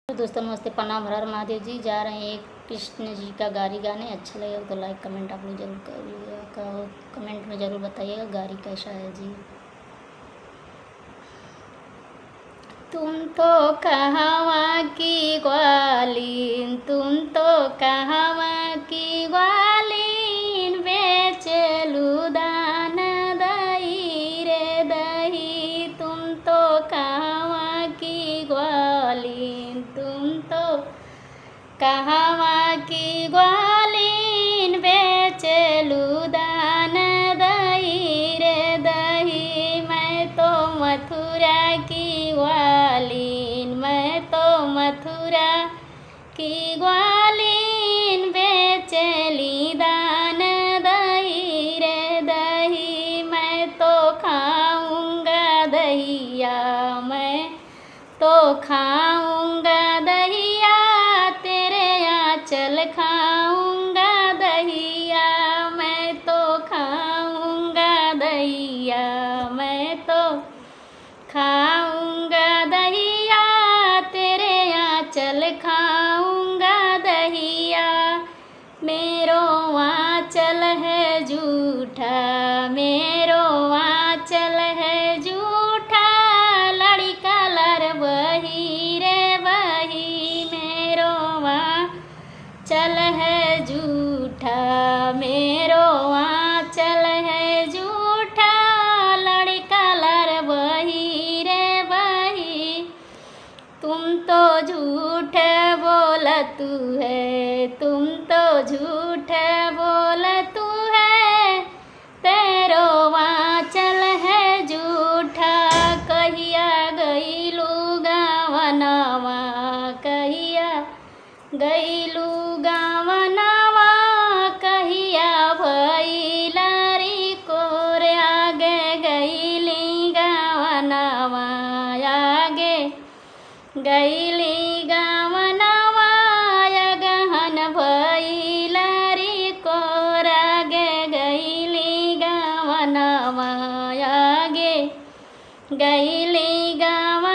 तो दोस्तों नमस्ते, प्रणाम, हर हर महादेव जी। जा रहे हैं एक कृष्ण जी का गारी गाने। अच्छा लगेगा तो लाइक कमेंट आप लोग जरूर करिएगा, कमेंट में ज़रूर बताइएगा गारी कैसा है जी। तुम तो कहवा की ग्वालीन, तुम तो कहवा की ग्वालीन, बेचलू दान दही रे दही। तुम तो कहवा की ग्वालीन, तुम तो कहवा की ग्वालीन, बेचलू दान दही रे दही। मैं तो मथुरा की ग्वालीन, मैं तो मथुरा की ग्वालीन, बेचली दान दही रे दही। मैं तो खाऊंगा दहिया, मैं तो खाऊंगा दहिया, तेरे आंचल खाऊंगा दहिया। मैं तो खाऊंगा दहिया, मैं तो खाऊंगा दहिया, तेरे आंचल खाऊंगा दहिया। मेरो आंचल है झूठा, मेरो आंचल है झूठा, लड़का लर बही रे बही। मेरो आंचल है झूठा, मेरो आंचल है झूठा, लड़का लर बही रे बही। तुम तो झूठ बोलतू है, तुम तो झूठ बोलतू है, तेरो आंचल है झूठा। कहिया गईलू गावनवा, कहिया गईलू गावनवा, कहिया भइला री कोरे। आगे गईली गावनवा, आगे गईली गावनवा, गहन भइला री कोर। आगे गईली गावनवा, आगे गईली गावनवा।